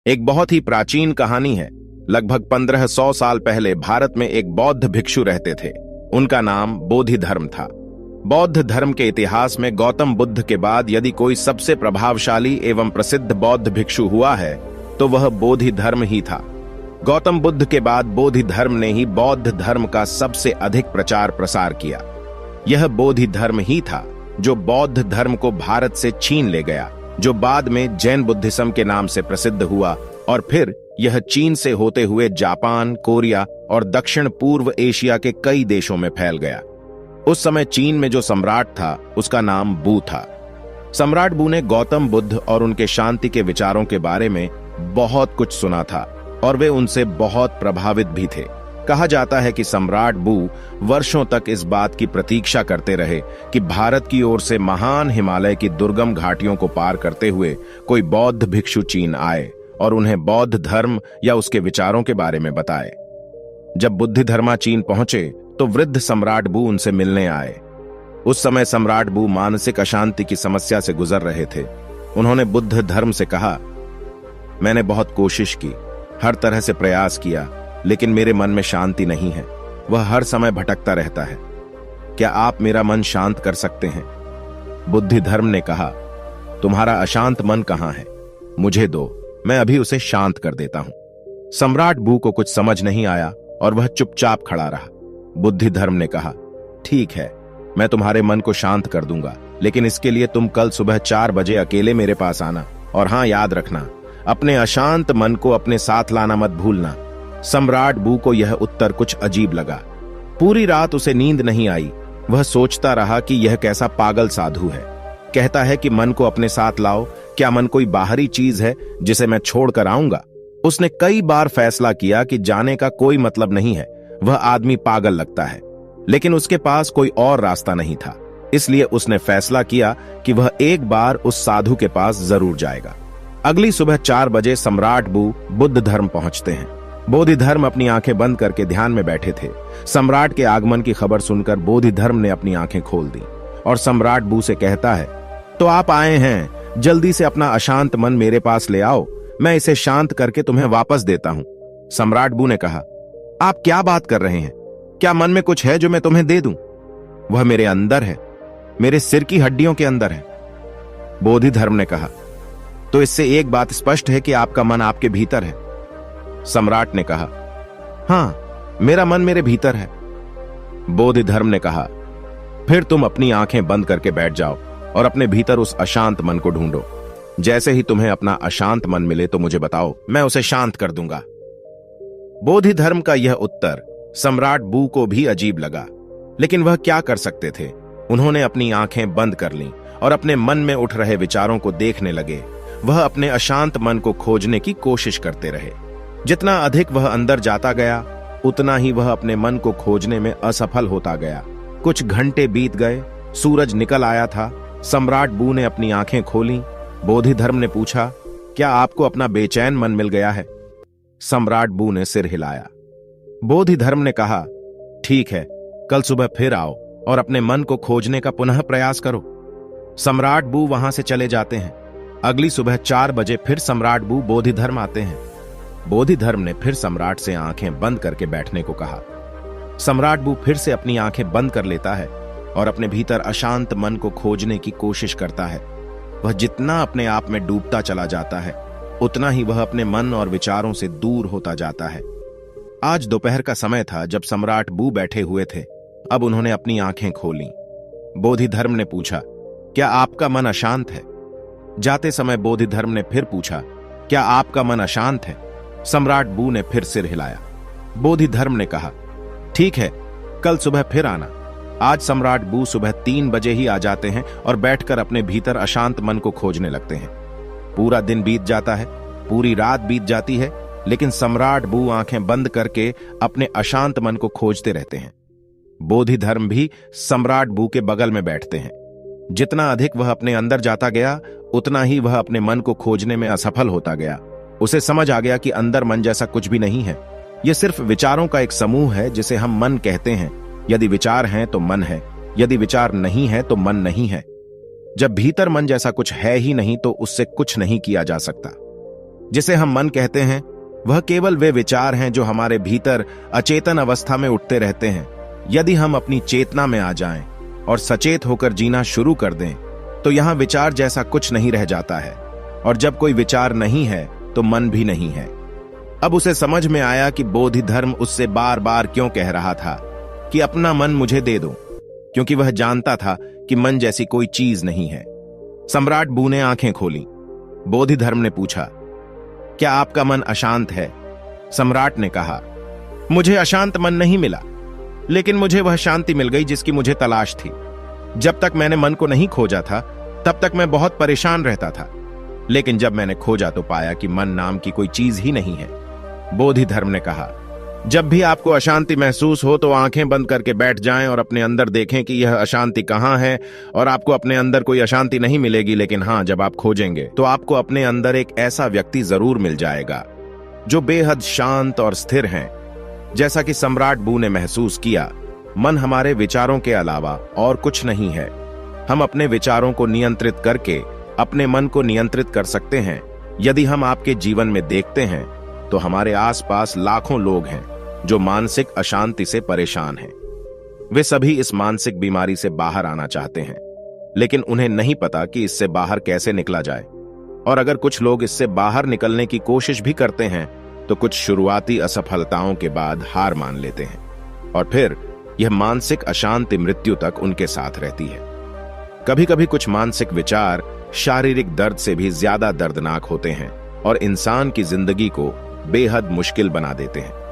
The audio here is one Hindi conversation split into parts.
एक बहुत ही प्राचीन कहानी है। लगभग 1500 साल पहले भारत में एक बौद्ध भिक्षु रहते थे। उनका नाम बोधि धर्म था। बौद्ध धर्म के इतिहास में गौतम बुद्ध के बाद यदि कोई सबसे प्रभावशाली एवं प्रसिद्ध बौद्ध भिक्षु हुआ है तो वह बोधि धर्म ही था। गौतम बुद्ध के बाद बोधि धर्म ने ही बौद्ध धर्म का सबसे अधिक प्रचार प्रसार किया। यह बोधि धर्म ही था जो बौद्ध धर्म को भारत से छीन ले गया, जो बाद में जैन बुद्धिज्म के नाम से प्रसिद्ध हुआ और फिर यह चीन से होते हुए जापान, कोरिया और दक्षिण पूर्व एशिया के कई देशों में फैल गया। उस समय चीन में जो सम्राट था उसका नाम बू था। सम्राट बू ने गौतम बुद्ध और उनके शांति के विचारों के बारे में बहुत कुछ सुना था और वे उनसे बहुत प्रभावित भी थे। कहा जाता है कि सम्राट बू वर्षों तक इस बात की प्रतीक्षा करते रहे कि भारत की ओर से महान हिमालय की दुर्गम घाटियों को पार करते हुए कोई बौद्ध भिक्षु चीन आए और उन्हें बौद्ध धर्म या उसके विचारों के बारे में बताए। जब बुद्धि धर्मा चीन पहुंचे तो वृद्ध सम्राट बू उनसे मिलने आए। उस समय सम्राट बू मानसिक अशांति की समस्या से गुजर रहे थे। उन्होंने बुद्ध धर्म से कहा, मैंने बहुत कोशिश की, हर तरह से प्रयास किया, लेकिन मेरे मन में शांति नहीं है। वह हर समय भटकता रहता है। क्या आप मेरा मन शांत कर सकते हैं? बुद्धि धर्म ने कहा, तुम्हारा अशांत मन कहां है? मुझे दो, मैं अभी उसे शांत कर देता हूं। सम्राट बू को कुछ समझ नहीं आया और वह चुपचाप खड़ा रहा। बुद्धि धर्म ने कहा, ठीक है, मैं तुम्हारे मन को शांत कर दूंगा, लेकिन इसके लिए तुम कल सुबह 4 बजे अकेले मेरे पास आना। और हां, याद रखना, अपने अशांत मन को अपने साथ लाना मत भूलना। सम्राट बू को यह उत्तर कुछ अजीब लगा। पूरी रात उसे नींद नहीं आई। वह सोचता रहा कि यह कैसा पागल साधु है। कहता है कि मन को अपने साथ लाओ। क्या मन कोई बाहरी चीज है जिसे मैं छोड़कर आऊंगा? उसने कई बार फैसला किया कि जाने का कोई मतलब नहीं है, वह आदमी पागल लगता है, लेकिन उसके पास कोई और रास्ता नहीं था। इसलिए उसने फैसला किया कि वह एक बार उस साधु के पास जरूर जाएगा। अगली सुबह 4 बजे सम्राट बू बुद्ध धर्म पहुंचते हैं। बोधि धर्म अपनी आंखें बंद करके ध्यान में बैठे थे। सम्राट के आगमन की खबर सुनकर बोधि धर्म ने अपनी आंखें खोल दी और सम्राट बू से कहता है, तो आप आए हैं, जल्दी से अपना अशांत मन मेरे पास ले आओ, मैं इसे शांत करके तुम्हें वापस देता हूं। सम्राट बू ने कहा, आप क्या बात कर रहे हैं? क्या मन में कुछ है जो मैं तुम्हें दे दूं? वह मेरे अंदर है, मेरे सिर की हड्डियों के अंदर है। बोधि धर्म ने कहा, तो इससे एक बात स्पष्ट है कि आपका मन आपके भीतर है। सम्राट ने कहा, हां, मेरा मन मेरे भीतर है। बोधि धर्म ने कहा, फिर तुम अपनी आंखें बंद करके बैठ जाओ और अपने भीतर उस अशांत मन को ढूंढो। जैसे ही तुम्हें अपना अशांत मन मिले तो मुझे बताओ, मैं उसे शांत कर दूंगा। बोधि धर्म का यह उत्तर सम्राट बू को भी अजीब लगा, लेकिन वह क्या कर सकते थे। उन्होंने अपनी आंखें बंद कर लीं और अपने मन में उठ रहे विचारों को देखने लगे। वह अपने अशांत मन को खोजने की कोशिश करते रहे। जितना अधिक वह अंदर जाता गया, उतना ही वह अपने मन को खोजने में असफल होता गया। कुछ घंटे बीत गए, सूरज निकल आया था। सम्राट बू ने अपनी आंखें खोलीं। बोधि धर्म ने पूछा, क्या आपको अपना बेचैन मन मिल गया है? सम्राट बू ने सिर हिलाया। बोधि धर्म ने कहा, ठीक है, कल सुबह फिर आओ और अपने मन को खोजने का पुनः प्रयास करो। सम्राट बू वहां से चले जाते हैं। अगली सुबह 4 बजे फिर सम्राट बू बोधि धर्म आते हैं। बोधि धर्म ने फिर सम्राट से आंखें बंद करके बैठने को कहा। सम्राट बू फिर से अपनी आंखें बंद कर लेता है और अपने भीतर अशांत मन को खोजने की कोशिश करता है। वह जितना अपने आप में डूबता चला जाता है, उतना ही वह अपने मन और विचारों से दूर होता जाता है। आज दोपहर का समय था जब सम्राट बू बैठे हुए थे। अब उन्होंने अपनी आंखें खोलीं। बोधि धर्म ने पूछा, क्या आपका मन अशांत है? जाते समय बोधि धर्म ने फिर पूछा, क्या आपका मन अशांत है? सम्राट बू ने फिर सिर हिलाया। बोधि धर्म ने कहा, ठीक है, कल सुबह फिर आना। आज सम्राट बू सुबह 3 बजे ही आ जाते हैं और बैठकर अपने भीतर अशांत मन को खोजने लगते हैं। पूरा दिन बीत जाता है, पूरी रात बीत जाती है, लेकिन सम्राट बू आंखें बंद करके अपने अशांत मन को खोजते रहते हैं। बोधि धर्म भी सम्राट बू के बगल में बैठते हैं। जितना अधिक वह अपने अंदर जाता गया, उतना ही वह अपने मन को खोजने में असफल होता गया। उसे समझ आ गया कि अंदर मन जैसा कुछ भी नहीं है। यह सिर्फ विचारों का एक समूह है जिसे हम मन कहते हैं। यदि विचार हैं तो मन है, यदि विचार नहीं है तो मन नहीं है। जब भीतर मन जैसा कुछ है ही नहीं तो उससे कुछ नहीं किया जा सकता। जिसे हम मन कहते हैं, वह केवल वे विचार हैं जो हमारे भीतर अचेतन अवस्था में उठते रहते हैं। यदि हम अपनी चेतना में आ जाएं और सचेत होकर जीना शुरू कर दें, तो यहां विचार जैसा कुछ नहीं रह जाता है। और जब कोई विचार नहीं है तो मन भी नहीं है। अब उसे समझ में आया कि बोधि धर्म उससे बार बार क्यों कह रहा था कि अपना मन मुझे दे दो, क्योंकि वह जानता था कि मन जैसी कोई चीज नहीं है। सम्राट बू ने आंखें खोली। बोधि धर्म ने पूछा, क्या आपका मन अशांत है? सम्राट ने कहा, मुझे अशांत मन नहीं मिला, लेकिन मुझे वह शांति मिल गई जिसकी मुझे तलाश थी। जब तक मैंने मन को नहीं खोजा था, तब तक मैं बहुत परेशान रहता था, लेकिन जब मैंने खोजा तो पाया कि मन नाम की कोई चीज ही नहीं है। बोधि धर्म ने कहा, जब भी आपको अशांति महसूस हो तो आंखें बंद करके बैठ जाएं और अपने अंदर देखें कि यह अशांति कहां है। और आपको अपने अंदर कोई अशांति नहीं मिलेगी, लेकिन हां, जब आप खोजेंगे तो आपको अपने अंदर एक ऐसा व्यक्ति जरूर मिल जाएगा जो बेहद शांत और स्थिर है। जैसा कि सम्राट बू ने महसूस किया, मन हमारे विचारों के अलावा और कुछ नहीं है। हम अपने विचारों को नियंत्रित करके अपने मन को नियंत्रित कर सकते हैं। यदि हम आपके जीवन में देखते हैं तो हमारे आसपास लाखों लोग हैं जो मानसिक अशांति से परेशान हैं। वे सभी इस मानसिक बीमारी से बाहर आना चाहते हैं, लेकिन उन्हें नहीं पता कि इससे बाहर कैसे निकला जाए। और अगर कुछ लोग इससे बाहर निकलने की कोशिश भी करते हैं तो कुछ शुरुआती असफलताओं के बाद हार मान लेते हैं, और फिर यह मानसिक अशांति मृत्यु तक उनके साथ रहती है। कभी कभी कुछ मानसिक विचार शारीरिक दर्द से भी ज्यादा दर्दनाक होते हैं और इंसान की जिंदगी को बेहद मुश्किल बना देते हैं।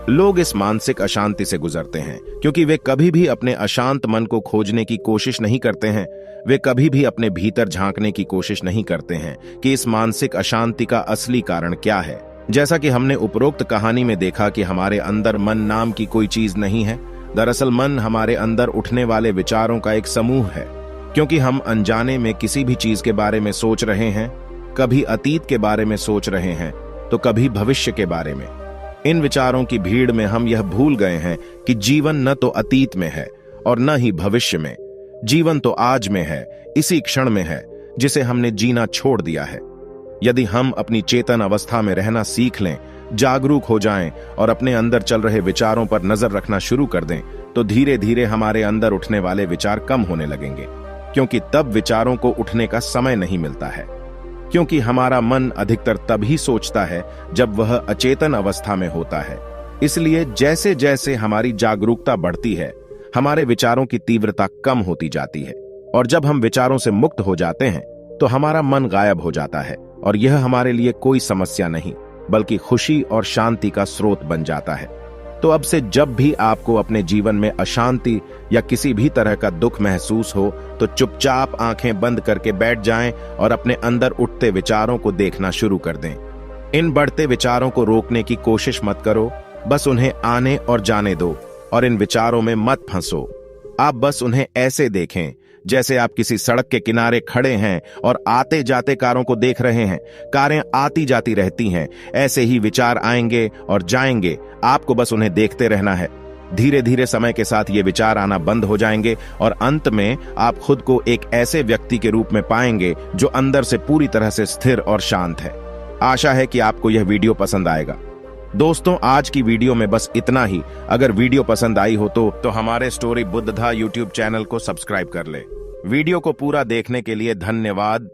लोग इस मानसिक अशांति से गुजरते हैं क्योंकि वे कभी भी अपने अशांत मन को खोजने की कोशिश नहीं करते हैं। वे कभी भी अपने भीतर झांकने की कोशिश नहीं करते हैं कि इस मानसिक अशांति का असली कारण क्या है। जैसा कि हमने उपरोक्त कहानी में देखा कि हमारे अंदर मन नाम की कोई चीज नहीं है। दरअसल मन हमारे अंदर उठने वाले विचारों का एक समूह है। क्योंकि हम अनजाने में किसी भी चीज के बारे में सोच रहे हैं, कभी अतीत के बारे में सोच रहे हैं तो कभी भविष्य के बारे में। इन विचारों की भीड़ में हम यह भूल गए हैं कि जीवन न तो अतीत में है और न ही भविष्य में। जीवन तो आज में है, इसी क्षण में है जिसे हमने जीना छोड़ दिया है। यदि हम अपनी चेतन अवस्था में रहना सीख लें, जागरूक हो जाएं और अपने अंदर चल रहे विचारों पर नजर रखना शुरू कर दें, तो धीरे धीरे हमारे अंदर उठने वाले विचार कम होने लगेंगे। क्योंकि तब विचारों को उठने का समय नहीं मिलता है, क्योंकि हमारा मन अधिकतर तभी सोचता है जब वह अचेतन अवस्था में होता है। इसलिए जैसे जैसे हमारी जागरूकता बढ़ती है, हमारे विचारों की तीव्रता कम होती जाती है, और जब हम विचारों से मुक्त हो जाते हैं तो हमारा मन गायब हो जाता है, और यह हमारे लिए कोई समस्या नहीं बल्कि खुशी और शांति का स्रोत बन जाता है। तो अब से जब भी आपको अपने जीवन में अशांति या किसी भी तरह का दुख महसूस हो तो चुपचाप आंखें बंद करके बैठ जाएं और अपने अंदर उठते विचारों को देखना शुरू कर दें। इन बढ़ते विचारों को रोकने की कोशिश मत करो, बस उन्हें आने और जाने दो और इन विचारों में मत फंसो। आप बस उन्हें ऐसे देखें जैसे आप किसी सड़क के किनारे खड़े हैं और आते जाते कारों को देख रहे हैं। कारें आती जाती रहती हैं, ऐसे ही विचार आएंगे और जाएंगे, आपको बस उन्हें देखते रहना है। धीरे धीरे समय के साथ ये विचार आना बंद हो जाएंगे और अंत में आप खुद को एक ऐसे व्यक्ति के रूप में पाएंगे जो अंदर से पूरी तरह से स्थिर और शांत है। आशा है कि आपको यह वीडियो पसंद आएगा। दोस्तों, आज की वीडियो में बस इतना ही। अगर वीडियो पसंद आई हो तो हमारे स्टोरी बुद्धधा यूट्यूब चैनल को सब्सक्राइब कर ले। वीडियो को पूरा देखने के लिए धन्यवाद।